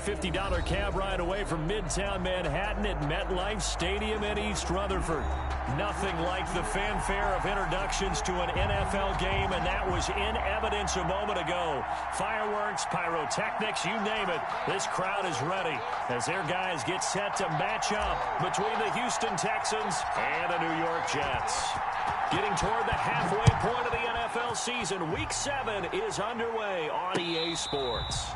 $150 cab ride away from Midtown Manhattan at MetLife Stadium in East Rutherford. Nothing like the fanfare of introductions to an NFL game, and that was in evidence a moment ago. Fireworks, pyrotechnics, you name it. This crowd is ready as their guys get set to match up between the Houston Texans and the New York Jets. Getting toward the halfway point of the NFL season, Week 7 is underway on EA Sports.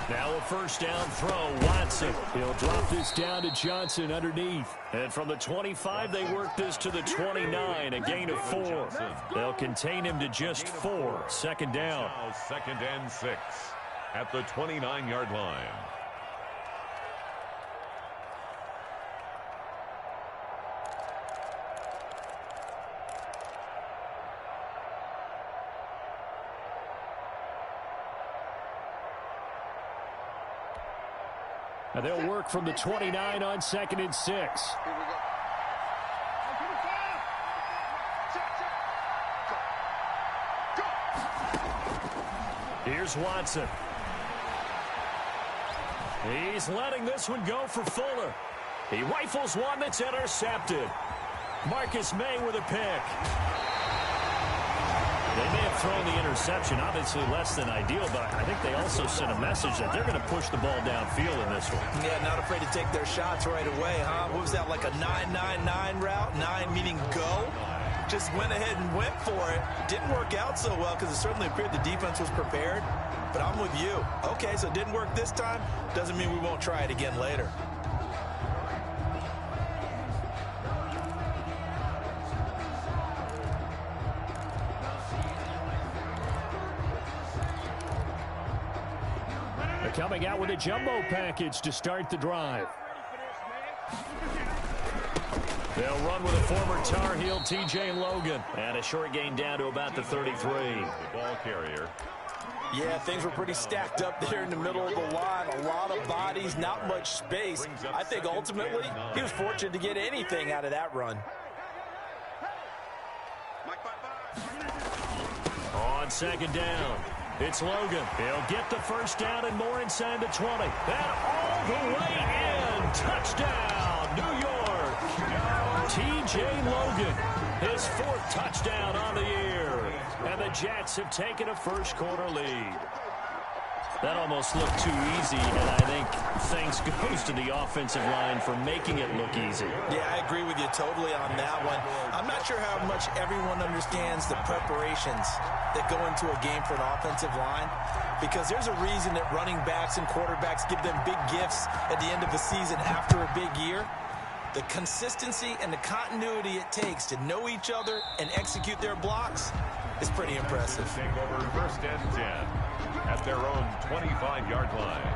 Now a first down throw, Watson. He'll drop this down to Johnson underneath. And from the 25, they work this to the 29, a gain of 4. They'll contain him to just 4. Second down. Now 2nd and 6 at the 29-yard line. And they'll work from the 29 on 2nd and 6. Here's Watson. He's letting this one go for Fuller. He rifles one that's intercepted. Marcus May with a pick. They may have thrown the interception, obviously less than ideal, but I think they also sent a message that they're going to push the ball downfield in this one. Yeah, not afraid to take their shots right away, huh? What was that, like a 9-9-9 route? 9 meaning go? Just went ahead and went for it. Didn't work out so well because it certainly appeared the defense was prepared. But I'm with you. Okay, so it didn't work this time. Doesn't mean we won't try it again later. Coming out with a jumbo package to start the drive. They'll run with a former Tar Heel, T.J. Logan. And a short gain down to about the 33. The ball carrier. Yeah, things were pretty stacked up there in the middle of the line. A lot of bodies, not much space. I think ultimately he was fortunate to get anything out of that run. On 2nd down, it's Logan. He'll get the first down and more inside the 20. And all the way in. Touchdown, New York. T.J. Logan, his 4th touchdown on the year. And the Jets have taken a first-quarter lead. That almost looked too easy, and I think thanks goes to the offensive line for making it look easy. Yeah, I agree with you totally on that one. I'm not sure how much everyone understands the preparations that go into a game for an offensive line, because there's a reason that running backs and quarterbacks give them big gifts at the end of the season after a big year. The consistency and the continuity it takes to know each other and execute their blocks is pretty impressive. Take over 1st and 10 at their own 25-yard line.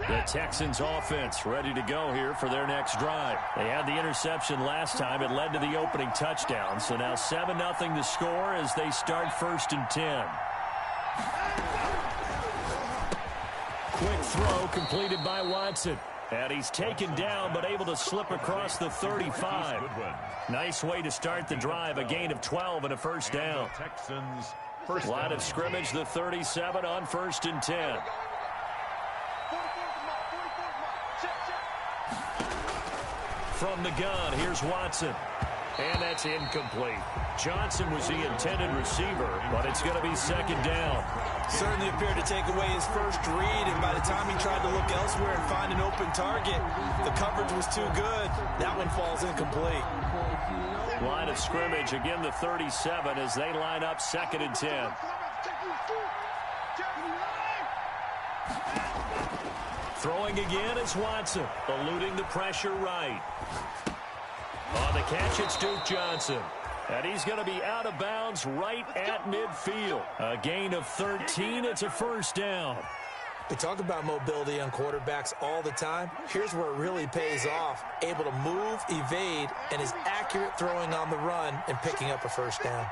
The Texans offense ready to go here for their next drive. They had the interception last time. It led to the opening touchdown. So now 7-0 the score as they start 1st and 10. Quick throw completed by Watson. And he's taken down but able to slip across the 35. Nice way to start the drive. A gain of 12 and a first down. Texans first Line down. of scrimmage, the 37 on 1st and 10. From the gun, here's Watson. And that's incomplete. Johnson was the intended receiver, but it's going to be second down. Certainly appeared to take away his first read, and by the time he tried to look elsewhere and find an open target, the coverage was too good. That one falls incomplete. Line of scrimmage, again the 37 as they line up 2nd and 10. Throwing again is Watson, eluding the pressure right. On the catch, it's Duke Johnson. And he's going to be out of bounds right at midfield. A gain of 13. It's a first down. We talk about mobility on quarterbacks all the time. Here's where it really pays off. Able to move, evade, and is accurate throwing on the run and picking up a first down.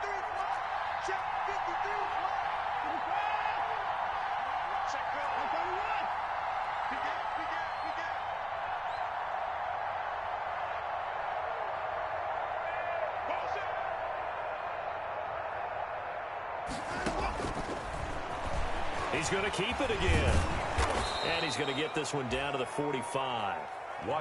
He's going to keep it again. And he's going to get this one down to the 45.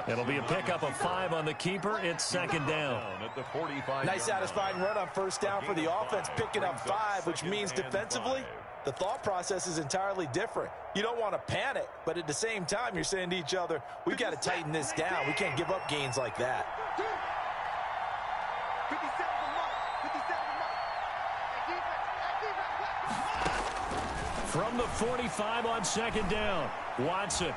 It'll be a pickup of 5 on the keeper. It's 2nd down. At the 45. Nice satisfying run on first down for the offense, picking up 5, which means defensively, the thought process is entirely different. You don't want to panic, but at the same time, you're saying to each other, we've got to tighten this down. We can't give up gains like that. From the 45 on 2nd down, Watson.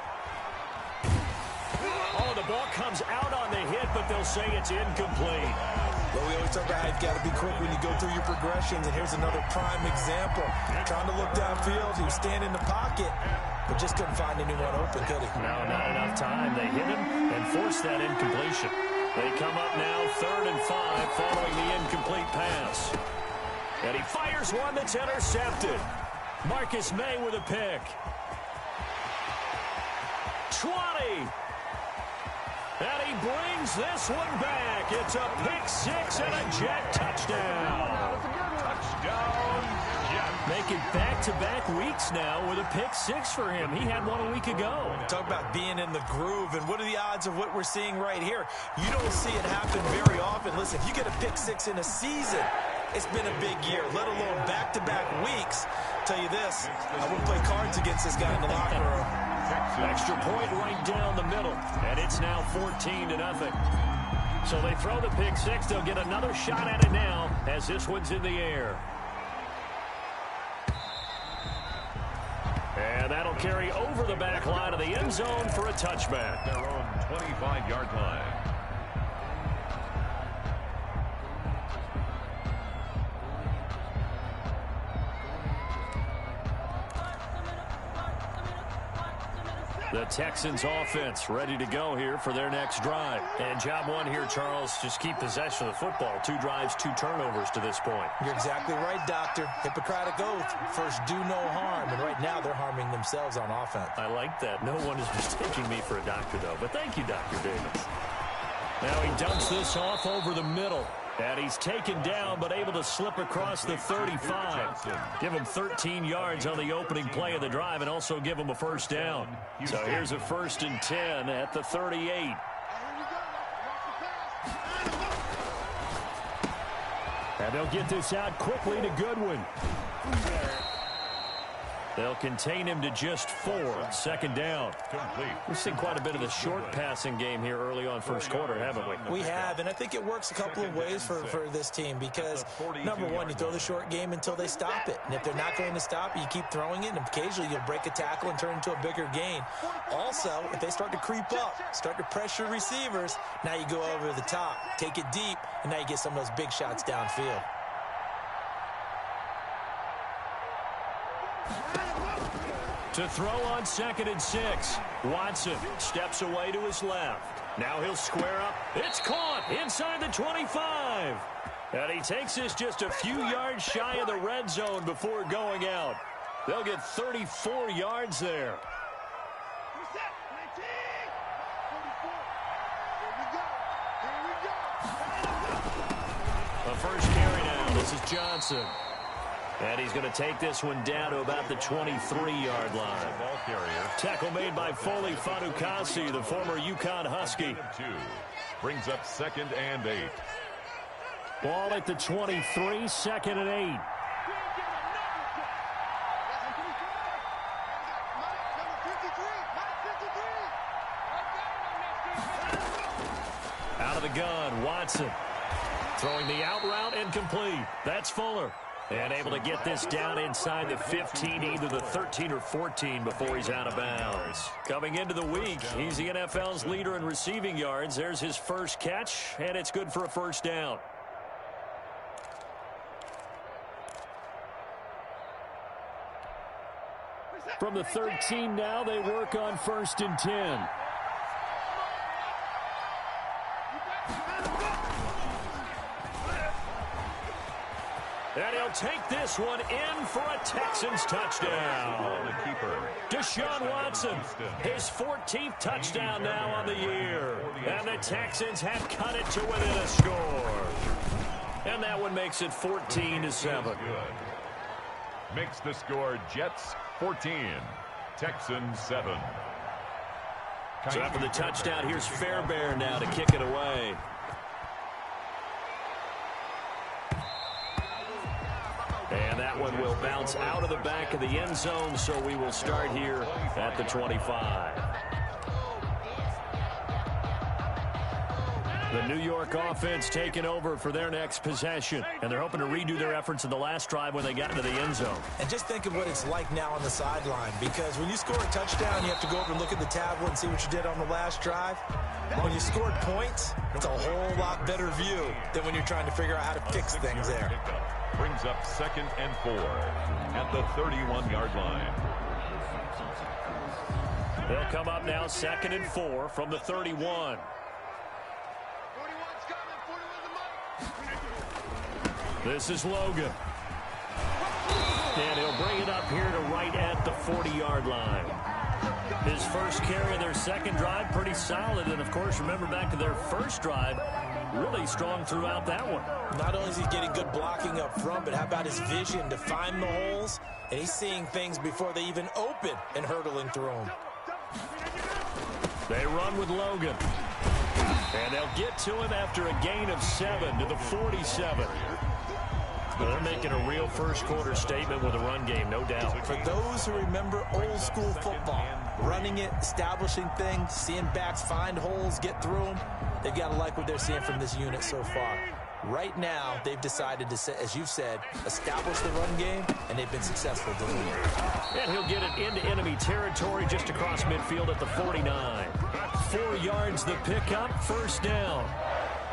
Oh, the ball comes out on the hit, but they'll say it's incomplete. Well, we always talk about how you've got to be quick when you go through your progressions, and here's another prime example. Trying to look downfield, he was standing in the pocket, but just couldn't find anyone open, could he? No, not enough time. They hit him and forced that incompletion. They come up now 3rd and 5 following the incomplete pass. And he fires one that's intercepted. Marcus May with a pick. 20. And he brings this one back. It's a pick 6 and a Jet touchdown. Touchdown, Jet. Making back-to-back weeks now with a pick 6 for him. He had one a week ago. Talk about being in the groove, and what are the odds of what we're seeing right here? You don't see it happen very often. Listen, if you get a pick 6 in a season, it's been a big year, let alone back-to-back weeks. Tell you this, I wouldn't play cards against this guy in the locker room. Extra point right down the middle, and it's now 14-0. So they throw the pick 6. They'll get another shot at it now as this one's in the air. And that'll carry over the back line of the end zone for a touchback. Their own 25-yard line. The Texans offense ready to go here for their next drive. And job one here, Charles, just keep possession of the football. 2 drives, 2 turnovers to this point. You're exactly right, Doctor. Hippocratic oath. First, do no harm. And right now, they're harming themselves on offense. I like that. No one is mistaking me for a doctor, though. But thank you, Dr. Davis. Now he dumps this off over the middle. And he's taken down, but able to slip across the 35. Give him 13 yards on the opening play of the drive and also give him a first down. So here's a 1st and 10 at the 38. And they'll get this out quickly to Goodwin. They'll contain him to just 4. 2nd down. We've seen quite a bit of the short passing game here early on first quarter, haven't we? We have, and I think it works a couple of ways for this team because, number one, you throw the short game until they stop it. And if they're not going to stop it, you keep throwing it, and occasionally you'll break a tackle and turn it into a bigger gain. Also, if they start to creep up, start to pressure receivers, now you go over the top, take it deep, and now you get some of those big shots downfield. To throw on 2nd and 6. Watson steps away to his left. Now he'll square up. It's caught inside the 25. And he takes this just a few yards shy of the red zone before going out. They'll get 34 yards there. The first carry now. This is Johnson. And he's going to take this one down to about the 23-yard line. Ball carrier. Tackle made by Foley Fadukasi, the former UConn Husky. Brings up 2nd and 8. Ball at the 23, 2nd and 8. Out of the gun, Watson. Throwing the out route incomplete. That's Fuller. And able to get this down inside the 15, either the 13 or 14 before he's out of bounds. Coming into the week, he's the NFL's leader in receiving yards. There's his first catch, and it's good for a first down. From the 13 now, they work on 1st and 10. And he'll take this one in for a Texans touchdown. Deshaun Watson, his 14th touchdown now on the year. And the Texans have cut it to within a score. And that one makes it 14-7. Makes the score Jets 14, Texans 7. So after the touchdown, here's Fairbairn now to kick it away. And that one will bounce out of the back of the end zone, so we will start here at the 25. The New York offense taking over for their next possession. And they're hoping to redo their efforts in the last drive when they got into the end zone. And just think of what it's like now on the sideline, because when you score a touchdown, you have to go over and look at the tablet and see what you did on the last drive. When you scored points, it's a whole lot better view than when you're trying to figure out how to fix things there. Brings up 2nd and 4 at the 31-yard line. They'll come up now 2nd and 4 from the 31. This is Logan. And he'll bring it up here to right at the 40-yard line. His first carry of their second drive, pretty solid. And, of course, remember back to their first drive, really strong throughout that one. Not only is he getting good blocking up front, but how about his vision to find the holes? And he's seeing things before they even open and hurtling through them. They run with Logan. And they'll get to him after a gain of 7 to the 47. They're making a real first-quarter statement with a run game, no doubt. For those who remember old-school football, running it, establishing things, seeing backs find holes, get through them, they've got to like what they're seeing from this unit so far. Right now, they've decided to, as you've said, establish the run game, and they've been successful doing it. And he'll get it into enemy territory just across midfield at the 49. 4 yards the pickup, first down.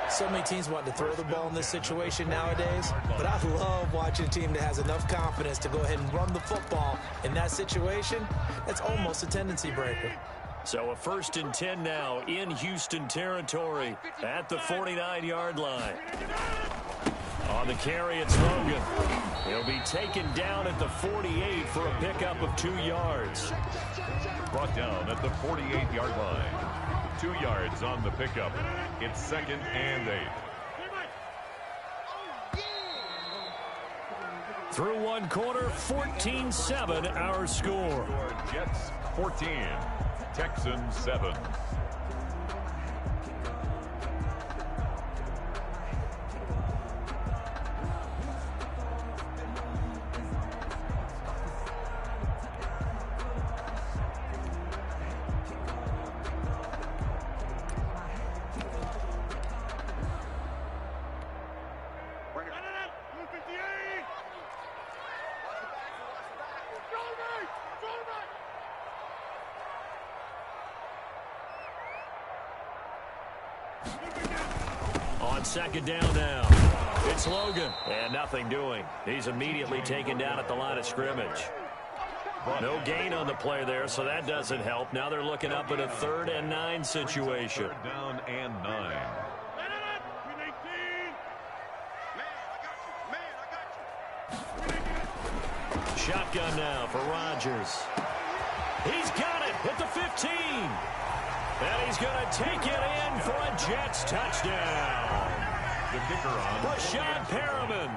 So many teams want to throw the ball in this situation nowadays, but I love watching a team that has enough confidence to go ahead and run the football in that situation. That's almost a tendency breaker. So a 1st and 10 now in Houston territory at the 49-yard line. On the carry, it's Logan. He'll be taken down at the 48 for a pickup of 2 yards. Brought down at the 48-yard line. 2 yards on the pickup. It's 2nd and 8. Through one quarter, 14-7 our score. Jets 14, Texans 7. On 2nd down now, it's Logan. And nothing doing. He's immediately taken down at the line of scrimmage. No gain on the play there, so that doesn't help. Now they're looking up at a 3rd and 9 situation. 3rd down and 9. Shotgun now for Rodgers. He's got it at the 15. And he's going to take it in for a Jets touchdown. The kicker on. Rashad Perriman,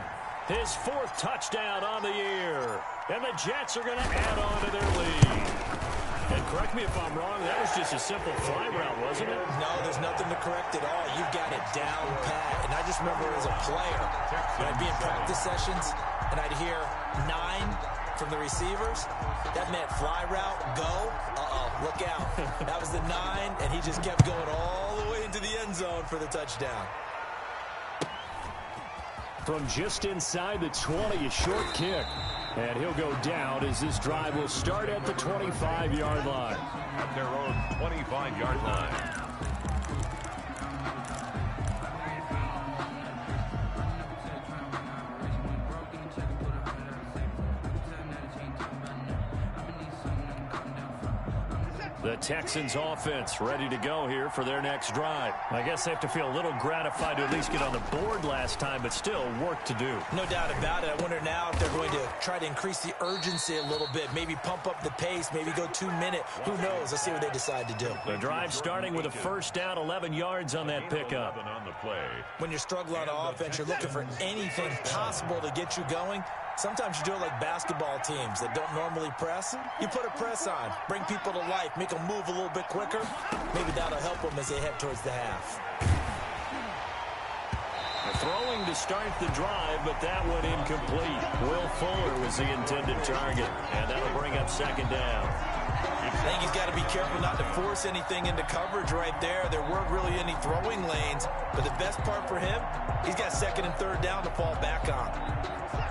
his 4th touchdown on the year. And the Jets are going to add on to their lead. And correct me if I'm wrong, that was just a simple fly route, wasn't it? No, there's nothing to correct at all. You've got it down pat. And I just remember as a player, when I'd be in practice sessions, and I'd hear 9 from the receivers, that meant fly route, go, look out. That was the 9, and he just kept going all the way into the end zone for the touchdown. From just inside the 20, a short kick. And he'll go down as this drive will start at the 25-yard line. At their own 25-yard line. The Texans offense ready to go here for their next drive. I guess they have to feel a little gratified to at least get on the board last time, but still work to do. No doubt about it. I wonder now if they're going to try to increase the urgency a little bit, maybe pump up the pace, maybe go 2-minute. Who knows? Let's see what they decide to do. The drive starting with a first down, 11 yards on that pickup. When you're struggling on offense, you're looking for anything possible to get you going. Sometimes you do it like basketball teams that don't normally press. You put a press on, bring people to life, make them move a little bit quicker. Maybe that'll help them as they head towards the half. Throwing to start the drive, but that one incomplete. Will Fuller was the intended target, and that'll bring up second down. I think he's got to be careful not to force anything into coverage right there. There weren't really any throwing lanes, but the best part for him, he's got second and third down to fall back on.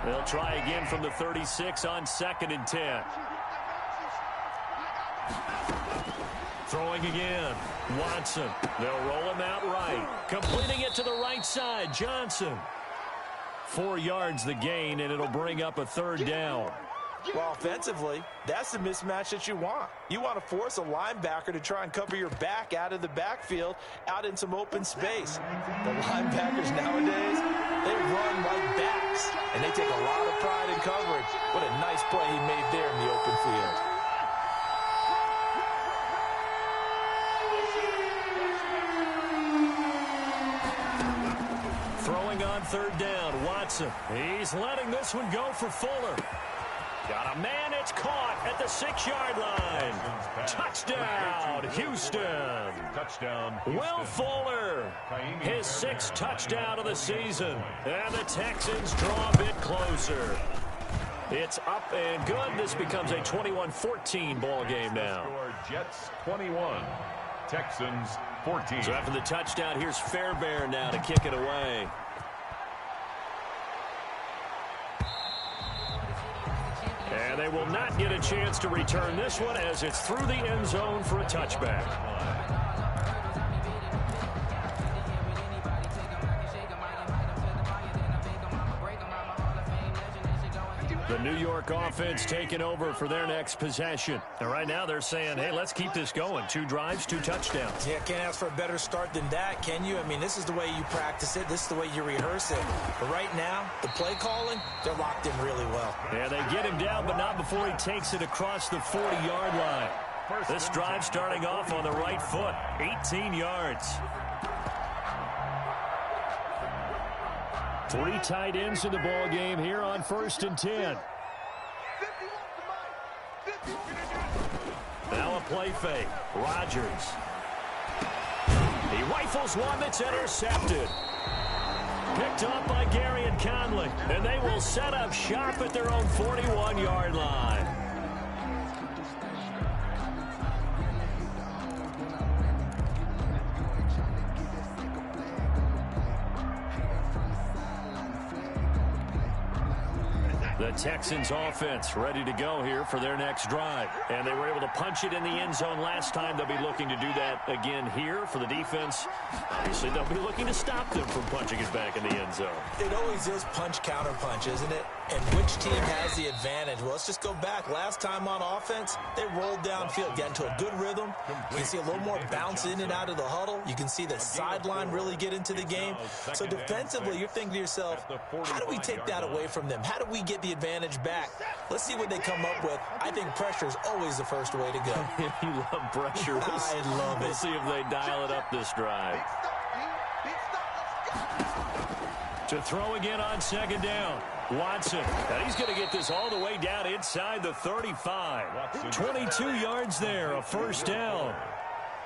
They'll try again from the 36 on 2nd and 10. Throwing again. Watson. They'll roll him out right. Completing it to the right side. Johnson. 4 yards the gain, and it'll bring up a third down. Well, offensively, that's the mismatch that you want. You want to force a linebacker to try and cover your back out of the backfield, out in some open space. The linebackers nowadays, they run like backs, and they take a lot of pride in coverage. What a nice play he made there in the open field. Throwing on third down, Watson. He's letting this one go for Fuller. Got a man, it's caught at the 6-yard line. Touchdown, Houston. Touchdown, Will Fuller, his 6th touchdown of the season. And the Texans draw a bit closer. It's up and good. This becomes a 21-14 ball game now. Jets 21, Texans 14. So after the touchdown, here's Fairbairn now to kick it away. And they will not get a chance to return this one as it's through the end zone for a touchback. The New York offense taking over for their next possession. And right now they're saying, hey, let's keep this going. 2 drives, 2 touchdowns. Yeah, can't ask for a better start than that, can you? I mean, this is the way you practice it. This is the way you rehearse it. But right now, the play calling, they're locked in really well. Yeah, they get him down, but not before he takes it across the 40-yard line. This drive starting off on the right foot, 18 yards. 3 tight ends in the ball game here on 1st and 10. Now a play fake. Rodgers. He rifles one that's intercepted. Picked up by Gary and Conley. And they will set up shop at their own 41-yard line. The Texans offense ready to go here for their next drive. And they were able to punch it in the end zone last time. They'll be looking to do that again here for the defense. Obviously, they'll be looking to stop them from punching it back in the end zone. It always is punch-counter-punch, isn't it? And which team has the advantage? Well, let's just go back. Last time on offense, they rolled downfield, got into a good rhythm. You can see a little more bounce in and out of the huddle. You can see the sideline really get into the game. So defensively, you're thinking to yourself, how do we take that away from them? How do we get the advantage back? Let's see what they come up with. I think pressure is always the first way to go. You love pressure. I love it. We'll see if they dial it up this drive. To throw again on 2nd down. Watson, and he's going to get this all the way down inside the 35. 22 yards there, a first down.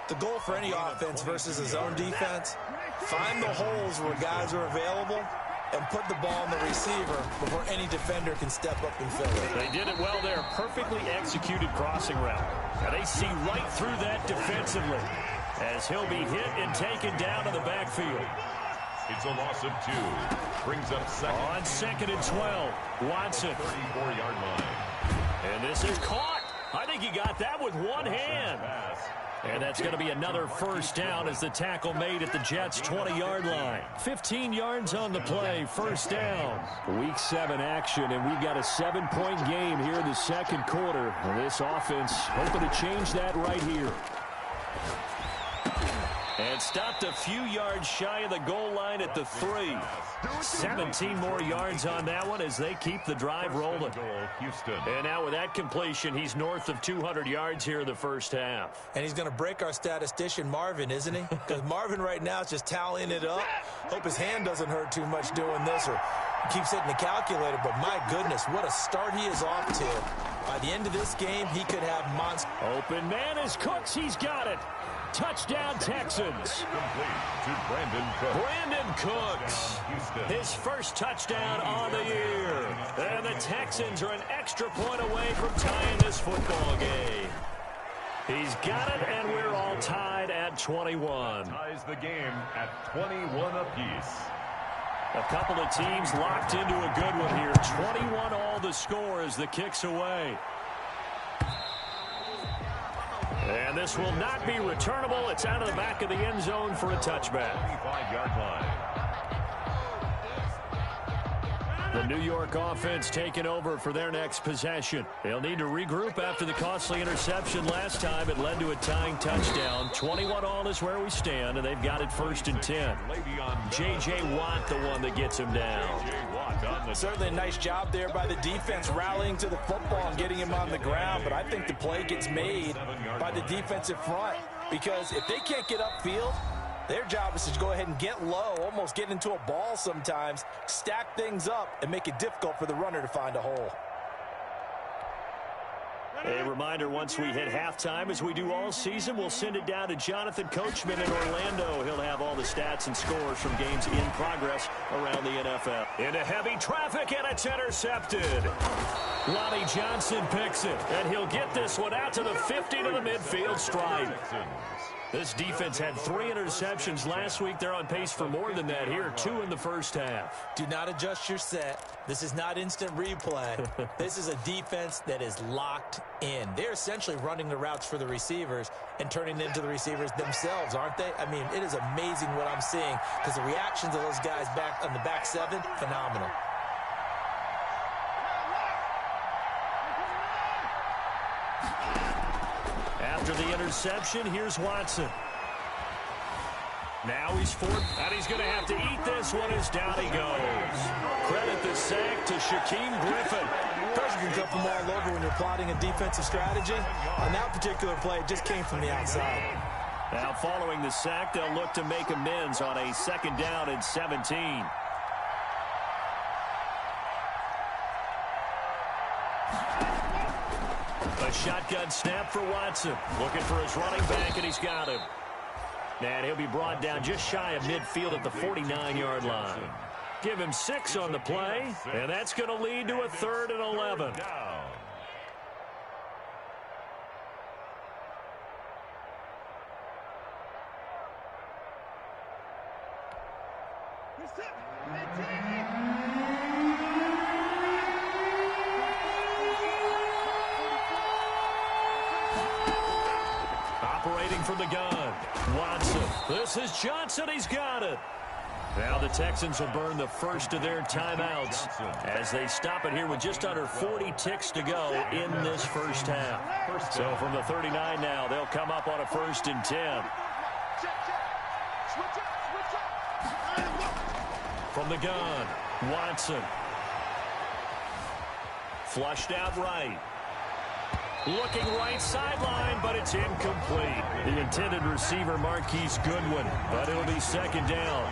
The goal for any offense versus a zone defense, find the holes where guys are available and put the ball on the receiver before any defender can step up and fill it. They did it well there. Perfectly executed crossing route. And they see right through that defensively as he'll be hit and taken down to the backfield. It's a loss of 2. Brings up second. On 2nd and 12, Watson. 34-yard line. And this is caught. I think he got that with one hand. And that's going to be another first down as the tackle made at the Jets' 20-yard line. 15 yards on the play, first down. Week 7 action, and we've got a 7-point game here in the second quarter. And this offense hoping to change that right here. And stopped a few yards shy of the goal line at the 3. 17 more yards on that one as they keep the drive rolling. Houston. And now with that completion, he's north of 200 yards here in the first half. And he's going to break our statistician Marvin, isn't he? Because Marvin right now is just tallying it up. Hope his hand doesn't hurt too much doing this, or he keeps hitting the calculator. But my goodness, what a start he is off to. By the end of this game, he could have monster. Open man is Cooks. He's got it. Touchdown, Texans. Complete to Brandon Cooks. Brandon Cooks. His first touchdown on the year. And the Texans are an extra point away from tying this football game. He's got it, and we're all tied at 21. Ties the game at 21 apiece. A couple of teams locked into a good one here. 21 all the score as the kick's away. And this will not be returnable. It's out of the back of the end zone for a touchback. 25-yard line. The New York offense taking over for their next possession. They'll need to regroup after the costly interception last time. It led to a tying touchdown. 21 all is where we stand, and they've got it 1st and 10. J.J. Watt, the one that gets him down. Certainly a nice job there by the defense rallying to the football and getting him on the ground, but I think the play gets made by the defensive front, because if they can't get upfield, their job is to go ahead and get low, almost get into a ball sometimes, stack things up, and make it difficult for the runner to find a hole. A reminder, once we hit halftime, as we do all season, we'll send it down to Jonathan Coachman in Orlando. He'll have all the stats and scores from games in progress around the NFL. Into heavy traffic, and it's intercepted. Lonnie Johnson picks it, and he'll get this one out to the 50 to the midfield stripe. This defense had 3 interceptions last week. They're on pace for more than that here, 2 in the first half. Do not adjust your set. This is not instant replay. This is a defense that is locked in. They're essentially running the routes for the receivers and turning it into the receivers themselves, aren't they? I mean, it is amazing what I'm seeing, because the reactions of those guys back on the back 7, phenomenal. After the interception, here's Watson. Now he's forward, and he's going to have to eat this one as down he goes. Credit the sack to Shaquem Griffin. Pressure can come from all over when you're plotting a defensive strategy. On that particular play, it just came from the outside. Now following the sack, they'll look to make amends on a 2nd down and 17. A shotgun snap for Watson. Looking for his running back, and he's got him. And he'll be brought down just shy of midfield at the 49-yard line. Give him 6 on the play, and that's going to lead to a 3rd and 11. Operating from the gun, Watson. This is Johnson. He's got it. Now the Texans will burn the first of their timeouts as they stop it here with just under 40 ticks to go in this first half. So from the 39 now, they'll come up on a 1st and 10. From the gun, Watson. Flushed out right. Looking right sideline, but it's incomplete. The intended receiver, Marquise Goodwin, but it'll be second down.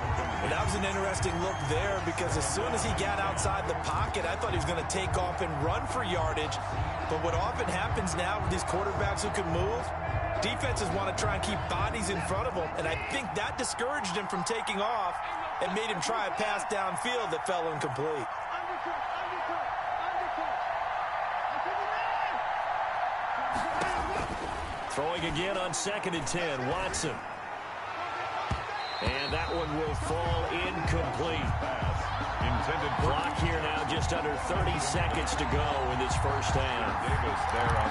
And that was an interesting look there because as soon as he got outside the pocket, I thought he was going to take off and run for yardage. But what often happens now with these quarterbacks who can move, defenses want to try and keep bodies in front of them. And I think that discouraged him from taking off and made him try a pass downfield that fell incomplete. Throwing again on 2nd and 10, Watson. And that one will fall incomplete. Intended block here now, just under 30 seconds to go in this first half.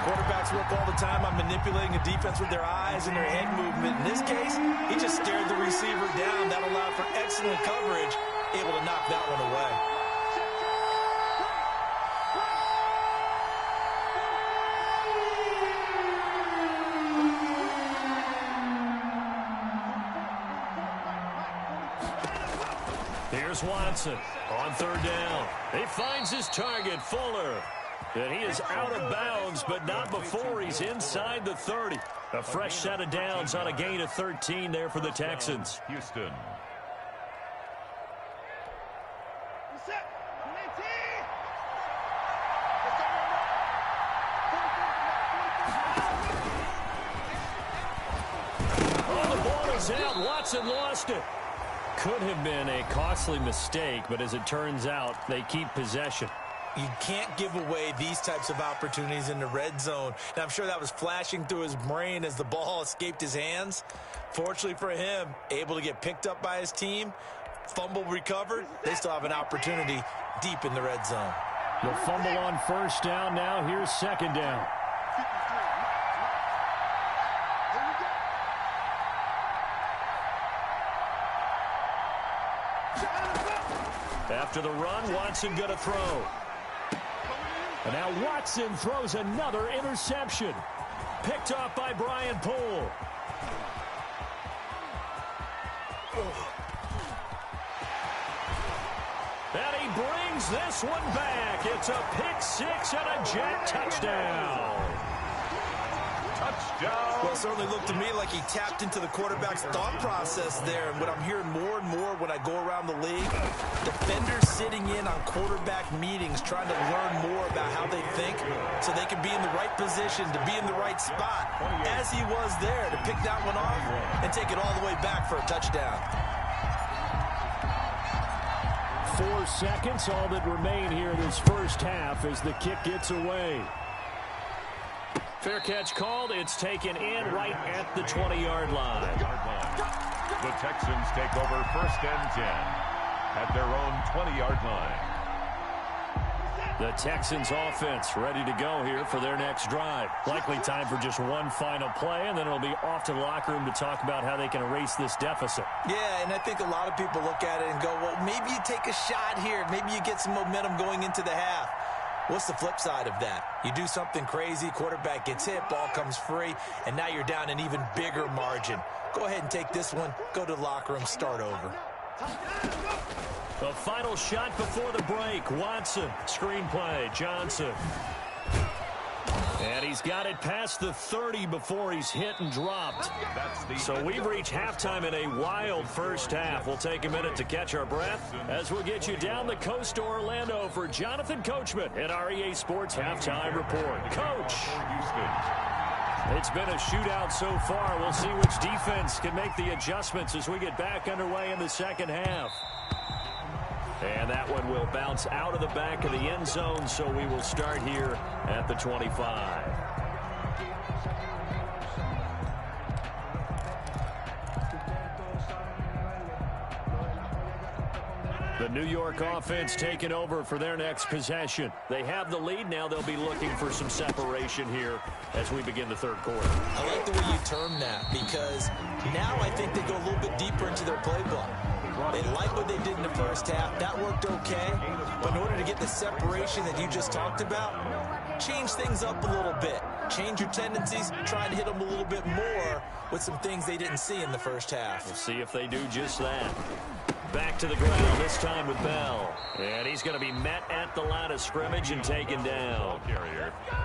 Quarterbacks work all the time on manipulating a defense with their eyes and their head movement. In this case, he just stared the receiver down. That allowed for excellent coverage, able to knock that one away. Here's Watson on 3rd down. He finds his target, Fuller. And he is out of bounds, but not before he's inside the 30. A fresh set of downs on a gain of 13 there for the Texans. Houston. Oh, the ball is out. Watson lost it. Could have been a costly mistake, but as it turns out, they keep possession. You can't give away these types of opportunities in the red zone. Now, I'm sure that was flashing through his brain as the ball escaped his hands. Fortunately for him, able to get picked up by his team, fumble recovered. They still have an opportunity deep in the red zone. The fumble on 1st down. Now here's 2nd down. After the run, Watson going to throw. And now Watson throws another interception. Picked off by Brian Poole. And he brings this one back. It's a pick six and a jet touchdown. Touchdown. Well, it certainly looked to me like he tapped into the quarterback's thought process there. And what I'm hearing more and more when I go around the league, defenders sitting in on quarterback meetings trying to learn more about how they think so they can be in the right position to be in the right spot, as he was there to pick that one off and take it all the way back for a touchdown. 4 seconds, all that remain here in this first half as the kick gets away. Fair catch called. It's taken in right at the 20-yard line. The Texans take over 1st and 10 at their own 20-yard line. The Texans offense ready to go here for their next drive. Likely time for just one final play, and then it'll be off to the locker room to talk about how they can erase this deficit. Yeah, and I think a lot of people look at it and go, well, maybe you take a shot here. Maybe you get some momentum going into the half. What's the flip side of that? You do something crazy, quarterback gets hit, ball comes free, and now you're down an even bigger margin. Go ahead and take this one, go to the locker room, start over. The final shot before the break. Watson, screenplay, Johnson. And he's got it past the 30 before he's hit and dropped. So we've reached halftime in a wild first half. We'll take a minute to catch our breath as we'll get you down the coast to Orlando for Jonathan Coachman at our EA Sports Halftime Report. Coach! It's been a shootout so far. We'll see which defense can make the adjustments as we get back underway in the second half. And that one will bounce out of the back of the end zone, so we will start here at the 25. The New York offense taking over for their next possession. They have the lead. Now they'll be looking for some separation here as we begin the third quarter. I like the way you term that because now I think they go a little bit deeper into their playbook. They like what they did in the first half. That worked okay. But in order to get the separation that you just talked about, change things up a little bit. Change your tendencies. Try and hit them a little bit more with some things they didn't see in the first half. We'll see if they do just that. Back to the ground, this time with Bell. And he's going to be met at at the line of scrimmage and taken down.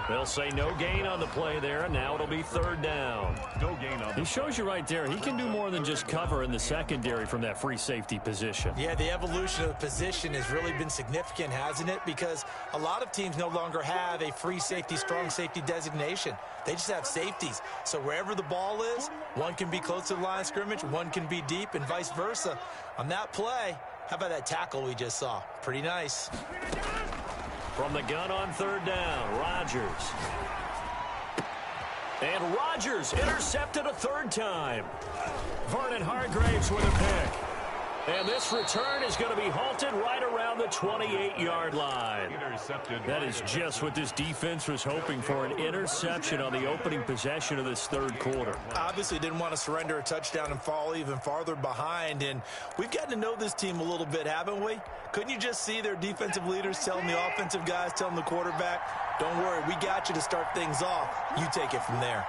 They'll say no gain on the play there, and now it'll be third down. No gain on the He shows you right there, he can do more than just cover in the secondary from that free safety position. Yeah, the evolution of the position has really been significant, hasn't it? Because a lot of teams no longer have a free safety, strong safety designation. They just have safeties. So wherever the ball is, one can be close to the line of scrimmage, one can be deep, and vice versa. On that play, how about that tackle we just saw? Pretty nice. From the gun on third down, Rodgers. And Rodgers intercepted a third time. Vernon Hargreaves with a pick. And this return is going to be halted right around the 28-yard line. intercepted. That is just what this defense was hoping for, an interception on the opening possession of this third quarter. Obviously didn't want to surrender a touchdown and fall even farther behind. And we've gotten to know this team a little bit, haven't we? Couldn't you just see their defensive leaders telling the offensive guys, telling the quarterback, don't worry, we got you to start things off. You take it from there.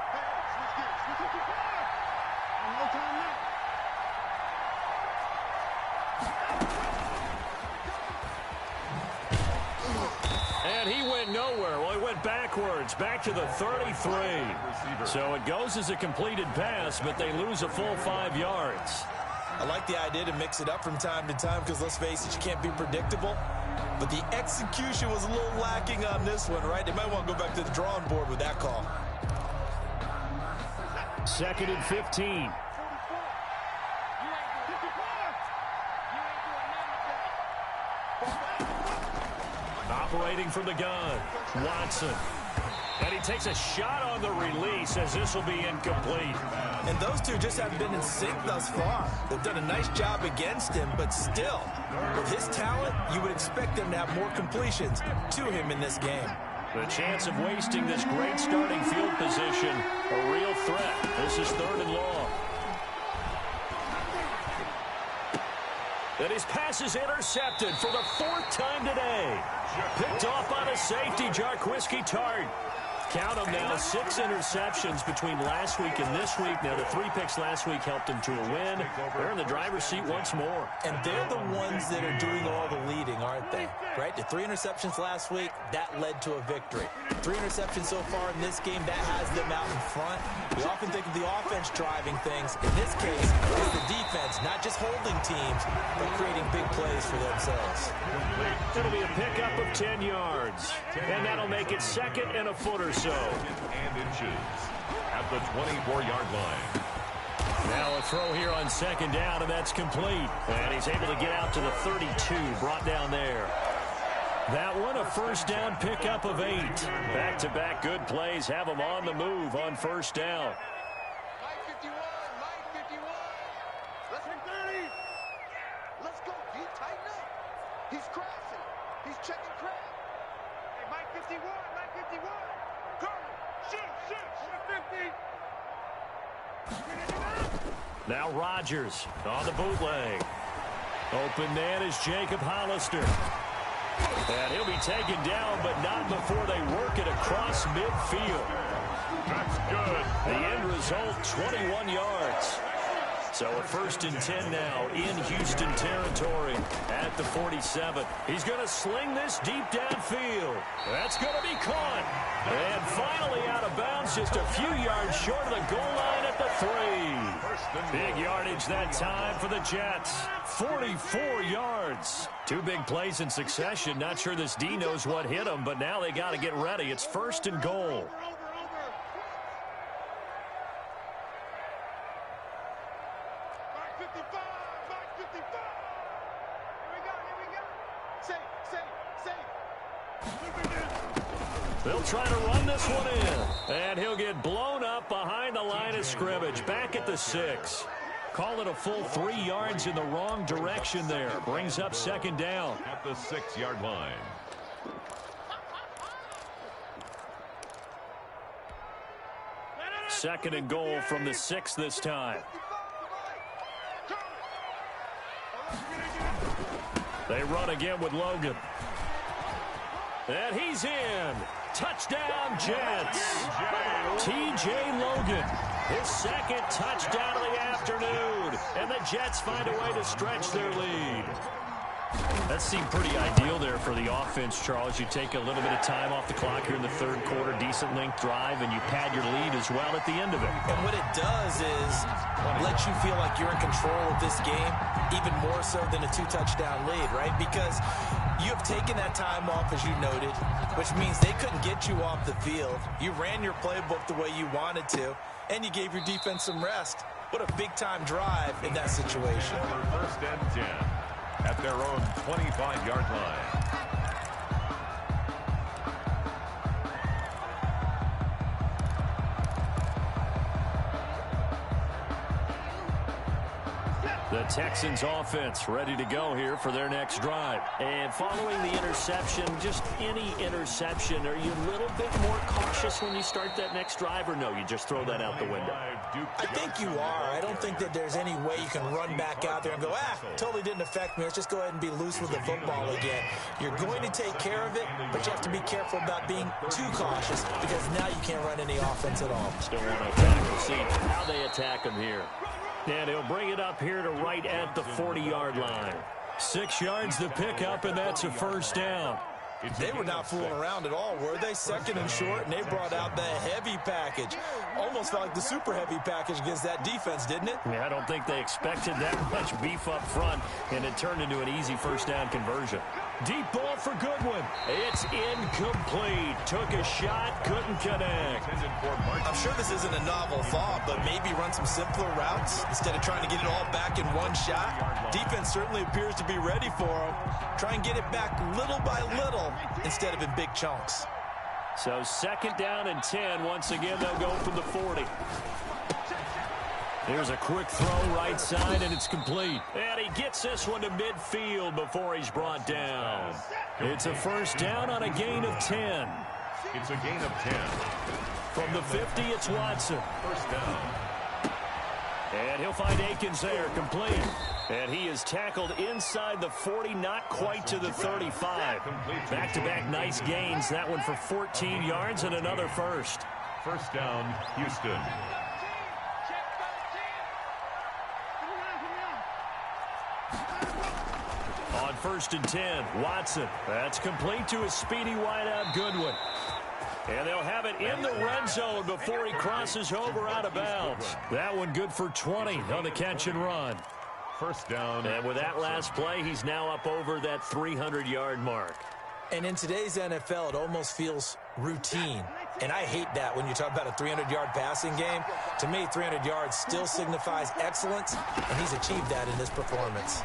And he went nowhere. Well, he went backwards, back to the 33. So it goes as a completed pass, but they lose a full 5 yards. I like the idea to mix it up from time to time because, let's face it, you can't be predictable. But the execution was a little lacking on this one, right? They might want to go back to the drawing board with that call. 2nd and 15. Operating from the gun, Watson. And he takes a shot on the release as this will be incomplete. And those two just haven't been in sync thus far. They've done a nice job against him, but still, with his talent, you would expect them to have more completions to him in this game. The chance of wasting this great starting field position, a real threat. This is 3rd and long. And his pass is intercepted for the 4th time today. Picked off by the safety, Jarquiski Tart. Count them now, 6 interceptions between last week and this week. Now, the 3 picks last week helped them to a win. They're in the driver's seat once more. And they're the ones that are doing all the leading, aren't they? Right? The 3 interceptions last week, that led to a victory. 3 interceptions so far in this game, that has them out in front. We often think of the offense driving things. In this case, it's the defense, not just holding teams, but creating big plays for themselves. It'll be a pickup of 10 yards. And that'll make it 2nd and a foot or so. And inches at the 24-yard line. Now a throw here on 2nd down, and that's complete. And he's able to get out to the 32, brought down there. That one, a 1st down pickup of 8. Back-to-back good plays have him on the move on 1st down. Mike 51, Mike 51. Let's hit 30. Let's go. He tighten up. He's crashing. He's checking crash. Hey, Mike 51, Mike 51. Go. Shoot. 50. Now Rodgers on the bootleg. Open man is Jacob Hollister. And he'll be taken down, but not before they work it across midfield. That's good. The end result, 21 yards. So a 1st and 10 now in Houston territory at the 47. He's going to sling this deep downfield. That's going to be caught. And finally out of bounds, just a few yards short of the goal line at the 3. Big yardage that time for the Jets. 44 yards. 2 big plays in succession. Not sure this D knows what hit him, but now they got to get ready. It's 1st and goal. They'll try to run this one in. And he'll get blown up behind the line of scrimmage. Back at the 6. Call it a full 3 yards in the wrong direction there. Brings up 2nd down. At the 6-yard line. Second and goal from the 6 this time. They run again with Logan. And he's in. Touchdown, Jets. T.J. Logan, his 2nd touchdown of the afternoon. And the Jets find a way to stretch their lead. That seemed pretty ideal there for the offense, Charles. You take a little bit of time off the clock here in the third quarter, decent length drive, and you pad your lead as well at the end of it. And what it does is let you feel like you're in control of this game, even more so than a 2-touchdown lead, right? Because you have taken that time off, as you noted, which means they couldn't get you off the field. You ran your playbook the way you wanted to, and you gave your defense some rest. What a big-time drive in that situation. First and 10 at their own 25-yard line. The Texans offense ready to go here for their next drive. And following the interception, just any interception, are you a little bit more cautious when you start that next drive, or no, you just throw that out the window? I think you are. I don't think that there's any way you can run back out there and go, totally didn't affect me. Let's just go ahead and be loose with the football again. You're going to take care of it, but you have to be careful about being too cautious because now you can't run any offense at all. Still want to attack. We'll see how they attack him here. And he'll bring it up here to right at the 40-yard line. 6 yards the pickup, and that's a first down. They were not fooling around at all, were they? Second and short, and they brought out the heavy package. Almost felt like the super heavy package against that defense, didn't it? Yeah, I don't think they expected that much beef up front, and it turned into an easy first down conversion. Deep ball for Goodwin. It's incomplete. Took a shot, couldn't connect. I'm sure this isn't a novel thought, but maybe run some simpler routes instead of trying to get it all back in one shot. Defense certainly appears to be ready for him. Try and get it back little by little instead of in big chunks. So second down and 10. Once again, they'll go from the 40. There's a quick throw right side, and it's complete. And he gets this one to midfield before he's brought down. It's a first down on a gain of 10. It's a gain of 10. From the 50, it's Watson. First down. And he'll find Akins there, complete. And he is tackled inside the 40, not quite to the 35. Back-to-back nice gains. That one for 14 yards and another first. First down, Houston. On first and 10, Watson. That's complete to his speedy wideout, Goodwin. And they'll have it in the red zone before he crosses over out of bounds. That one good for 20 on the catch and run. First down. And with that last play, he's now up over that 300-yard mark. And in today's NFL, it almost feels routine. And I hate that when you talk about a 300-yard passing game. To me, 300 yards still signifies excellence, and he's achieved that in this performance.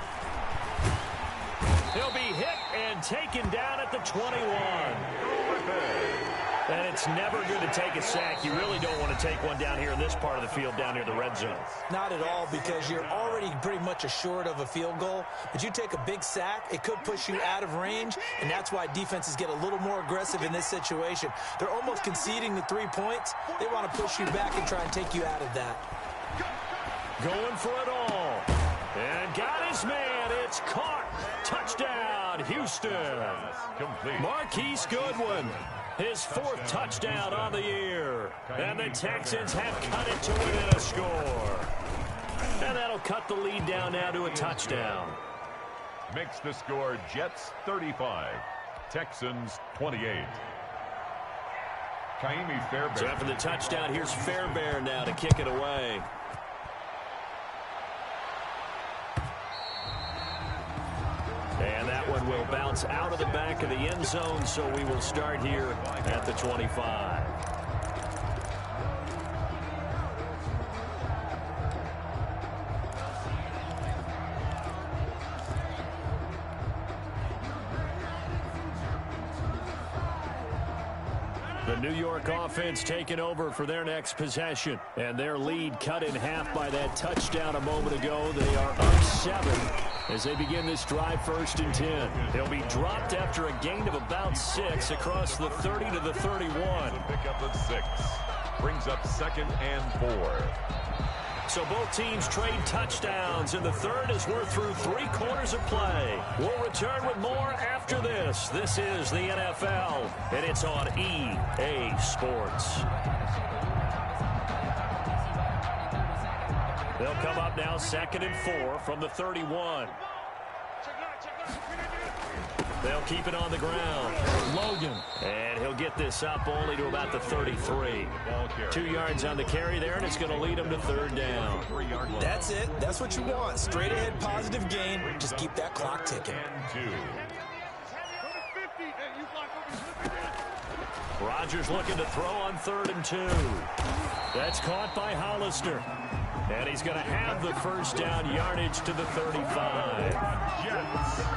He'll be hit and taken down at the 21. And it's never good to take a sack. You really don't want to take one down here in this part of the field, down near the red zone. Not at all, because you're already pretty much assured of a field goal. But you take a big sack, it could push you out of range, and that's why defenses get a little more aggressive in this situation. They're almost conceding the 3 points. They want to push you back and try and take you out of that. Going for it all. And got his man. It's caught. Touchdown, Houston. Complete. Marquise Goodwin. His fourth touchdown on the year. And the Texans have cut it to within a score. And that'll cut the lead down now to a touchdown. Makes the score Jets 35, Texans 28. Kaimi Fairbairn. So after the touchdown, here's Fairbairn now to kick it away. And that one will bounce out of the back of the end zone, so we will start here at the 25. The New York offense taking over for their next possession. And their lead cut in half by that touchdown a moment ago. They are up 7 as they begin this drive first and 10. They'll be dropped after a gain of about 6 across the 30 to the 31. Pick up at 6. Brings up second and 4. So both teams trade touchdowns, and the third as we're through 3 quarters of play. We'll return with more after this. This is the NFL, and it's on EA Sports. They'll come up now second and 4 from the 31. They'll keep it on the ground. Logan. And he'll get this up only to about the 33. 2 yards on the carry there, and it's going to lead him to third down. That's it. That's what you want. Straight ahead, positive gain. Just keep that clock ticking. Rodgers looking to throw on 3rd and 2. That's caught by Hollister. And he's going to have the first down yardage to the 35.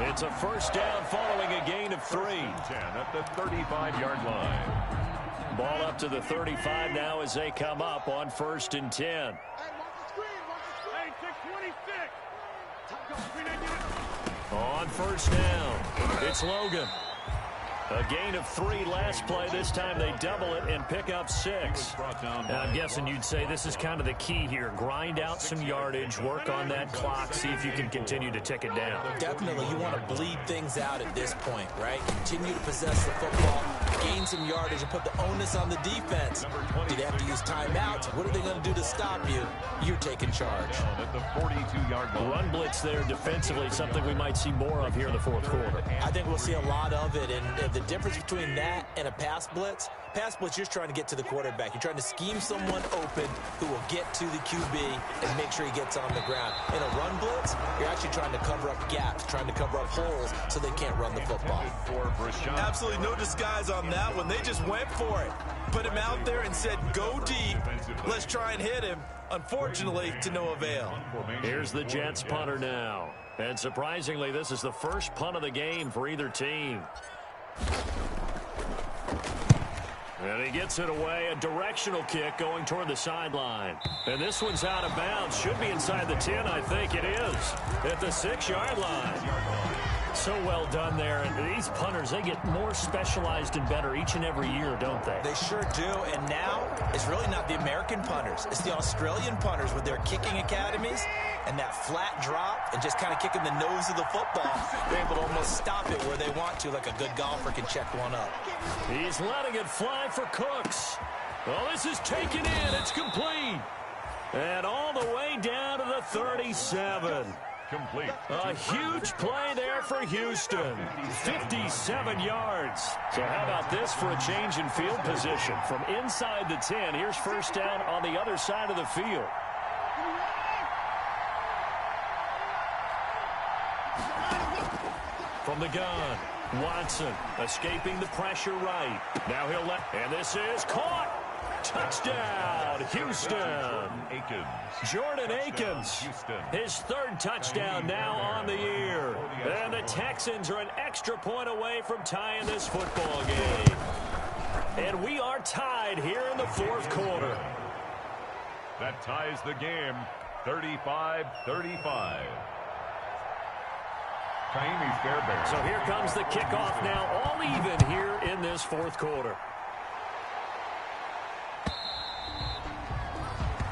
It's a first down following a gain of 3. 10 at the 35-yard line. Ball up to the 35 now as they come up on 1st and 10. On 1st down, it's Logan. A gain of 3 last play. This time they double it and pick up 6. And I'm guessing you'd say this is kind of the key here. Grind out some yardage, work on that clock, see if you can continue to tick it down. Definitely, you want to bleed things out at this point, right? Continue to possess the football, gain some yardage, and put the onus on the defense. Do they have to use timeouts? What are they going to do to stop you? You're taking charge. At the 42-yard line. Run blitz there defensively, something we might see more of here in the 4th quarter. I think we'll see a lot of it, and the difference between that and a pass blitz, you're just trying to get to the quarterback. You're trying to scheme someone open who will get to the QB and make sure he gets on the ground. In a run blitz, you're actually trying to cover up gaps, trying to cover up holes so they can't run the football. Absolutely no disguise on that one. They just went for it. Put him out there and said, go deep. Let's try and hit him. Unfortunately, to no avail. Here's the Jets punter now. And surprisingly, this is the first punt of the game for either team. And he gets it away, a directional kick going toward the sideline. And this one's out of bounds. Should be inside the 10, I think it is. At the 6-yard line. So well done there. And these punters, they get more specialized and better each and every year, don't they? They sure do. And now, it's really not the American punters. It's the Australian punters with their kicking academies and that flat drop and just kind of kicking the nose of the football. They're able to almost stop it where they want to, like a good golfer can check one up. He's letting it fly for Cooks. Well, this is taken in. It's complete. And all the way down to the 37. Complete. A huge play there for Houston. 57 yards. So how about this for a change in field position? From inside the 10, here's first down on the other side of the field. From the gun, Watson escaping the pressure right. Now he'll let, and this is caught. Touchdown, Houston. Jordan Akins, his 3rd touchdown now on the year. And the Texans are an extra point away from tying this football game. And we are tied here in the 4th quarter. That ties the game, 35-35. So here comes the kickoff now, all even here in this 4th quarter.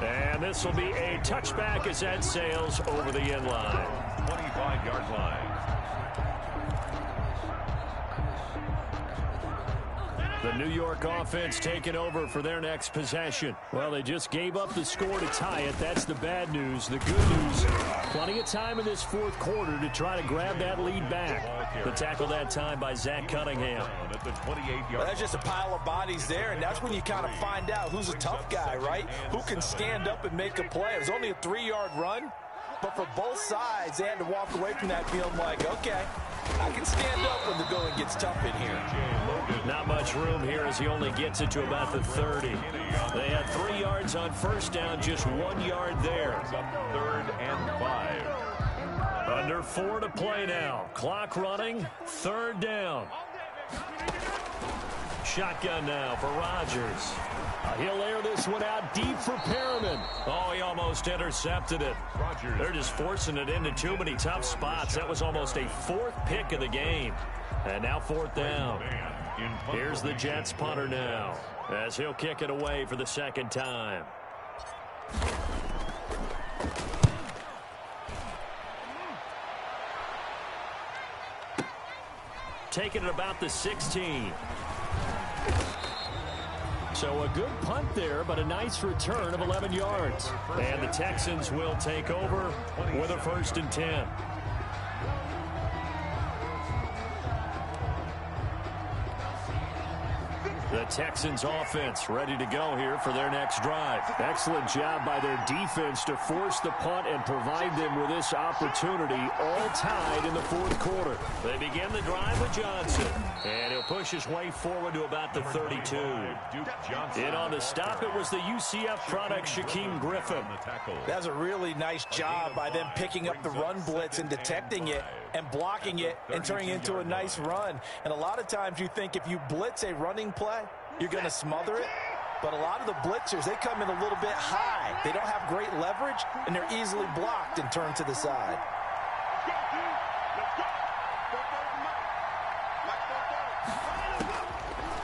And this will be a touchback as that sails over the end line. 25-yard line. The New York offense taking over for their next possession. Well, they just gave up the score to tie it. That's the bad news. The good news, plenty of time in this 4th quarter to try to grab that lead back. The tackle that time by Zach Cunningham. Well, that's just a pile of bodies there, and that's when you kind of find out who's a tough guy, right? Who can stand up and make a play. It was only a 3-yard run, but for both sides, they had to walk away from that feeling like, okay, I can stand up when the going gets tough in here. Not much room here as he only gets it to about the 30. They had 3 yards on first down, just 1 yard there. 3rd and 5. Under 4 to play now. Clock running, 3rd down. Shotgun now for Rodgers. He'll air this one out deep for Perriman. Oh, he almost intercepted it. They're just forcing it into too many tough spots. That was almost a 4th pick of the game. And now 4th down. Here's the Jets punter now as he'll kick it away for the 2nd time. Taking it about the 16. So a good punt there, but a nice return of 11 yards. And the Texans will take over with a 1st and 10. The Texans offense ready to go here for their next drive. Excellent job by their defense to force the punt and provide them with this opportunity, all tied in the fourth quarter. They begin the drive with Johnson, and he'll push his way forward to about the 32. And on the stop, it was the UCF product, Shaquem Griffin. That's a really nice job by them picking up the run blitz and detecting it and blocking it and turning it into a nice run. And a lot of times you think if you blitz a running play, you're going to smother it. But a lot of the blitzers, they come in a little bit high. They don't have great leverage, and they're easily blocked and turned to the side.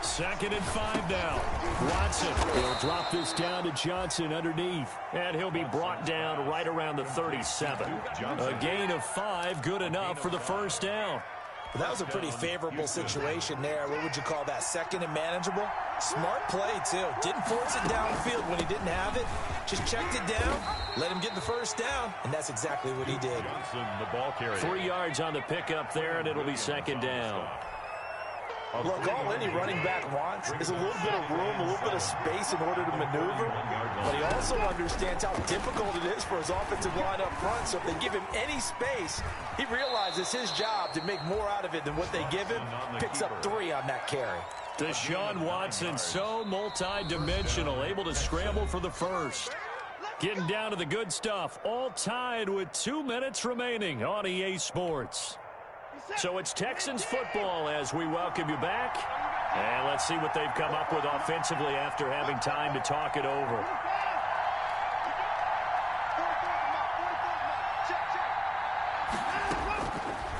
Second and 5 now. Watson will drop this down to Johnson underneath, and he'll be brought down right around the 37. A gain of 5, good enough for the first down. That was a pretty favorable situation there. What would you call that? Second and manageable? Smart play, too. Didn't force it downfield when he didn't have it. Just checked it down, let him get the first down, and that's exactly what he did. 3 yards on the pickup there, and it'll be second down. Look, all any running back wants is a little bit of room, a little bit of space in order to maneuver. But he also understands how difficult it is for his offensive line up front. So if they give him any space, he realizes his job to make more out of it than what they give him. Picks up 3 on that carry. Deshaun Watson, so multi-dimensional, able to scramble for the first. Getting down to the good stuff, all tied with 2 minutes remaining on EA Sports. So it's Texans football as we welcome you back. And let's see what they've come up with offensively after having time to talk it over.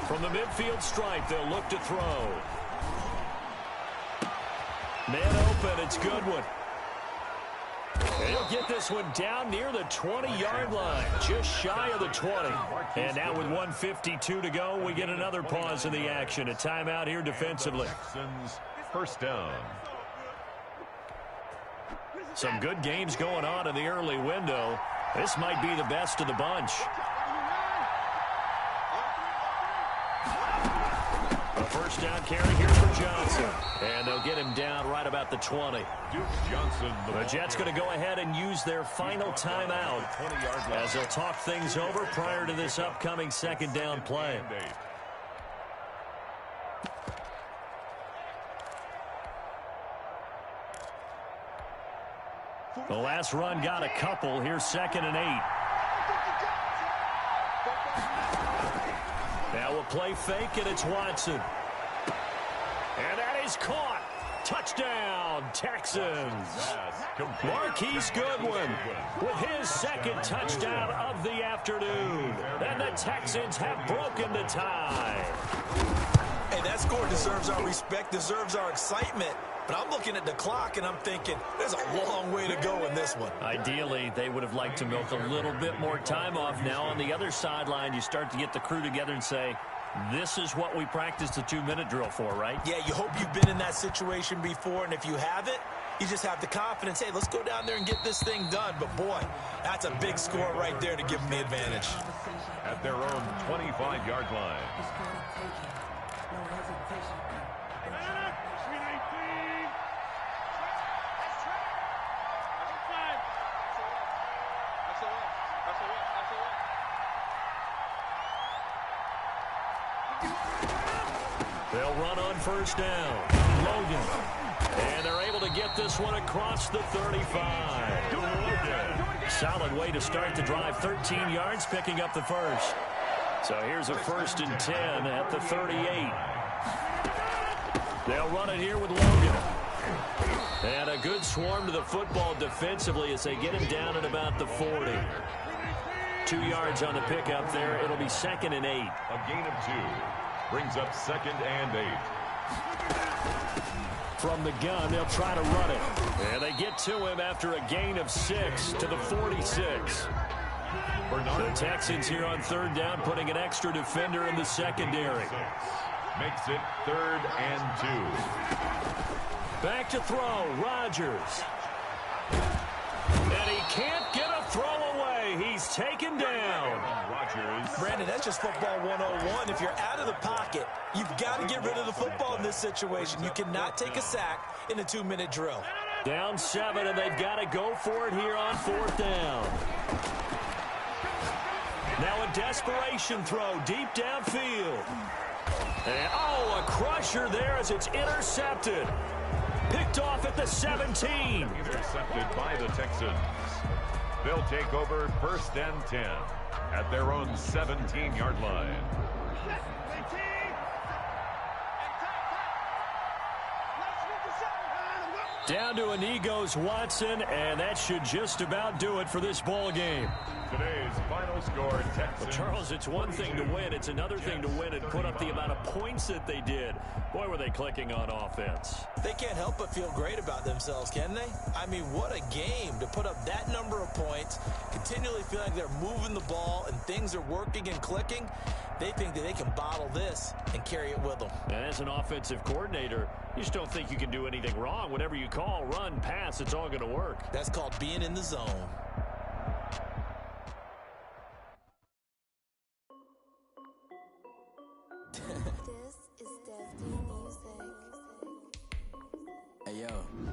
From the midfield stripe, they'll look to throw. Man open, it's Goodwin. He'll get this one down near the 20-yard line, just shy of the 20. And now with 1:52 to go, we get another pause in the action. A timeout here defensively. First down. Some good games going on in the early window. This might be the best of the bunch. A first down carry here for Johnson. And they'll get him down right about the 20. The Jets going to go ahead and use their final timeout as they'll talk things over prior to this upcoming second down play. The last run got a couple. Here's 2nd and 8. Now a play fake, and it's Watson. And that is caught. Touchdown, Texans. Marquise Goodwin with his second touchdown of the afternoon. And the Texans have broken the tie. Hey, that score deserves our respect, deserves our excitement. But I'm looking at the clock, and I'm thinking there's a long way to go in this one. Ideally, they would have liked to milk a little bit more time off. Now on the other sideline, you start to get the crew together and say, this is what we practiced the 2-minute drill for, right? Yeah, you hope you've been in that situation before, and if you haven't, you just have the confidence, hey, let's go down there and get this thing done. But, boy, that's a big score right there to give them the advantage. At their own 25-yard line. They'll run on first down. Logan. And they're able to get this one across the 35. Solid way to start the drive. 13 yards, picking up the first. So here's a 1st and 10 at the 38. They'll run it here with Logan. And a good swarm to the football defensively as they get him down at about the 40. 2 yards on the pickup there. It'll be 2nd and 8. A gain of 2. Brings up 2nd and 8. From the gun, they'll try to run it. And they get to him after a gain of 6 to the 46. The Texans here on 3rd down, putting an extra defender in the secondary. Makes it 3rd and 2. Back to throw, Rodgers. And he can't get a throw away. He's taken down. Rodgers Brandon, that's just football 101. If you're out of the pocket, you've got to get rid of the football in this situation. You cannot take a sack in a 2-minute drill. Down 7, and they've got to go for it here on 4th down. Now a desperation throw deep downfield. And, a crusher there as it's intercepted. Picked off at the 17. Intercepted by the Texans. They'll take over 1st and 10 at their own 17-yard line. Down to an goes Watson, and that should just about do it for this ball game. Today's final score, Texans. Well, Charles, it's one thing to win. It's another thing to win and put up the amount of points that they did. Boy, were they clicking on offense. They can't help but feel great about themselves, can they? I mean, what a game to put up that number of points, continually feel like they're moving the ball and things are working and clicking. They think that they can bottle this and carry it with them. And as an offensive coordinator, you just don't think you can do anything wrong. Whatever you call, run, pass, it's all going to work. That's called being in the zone. This is Dev D Music. Hey yo.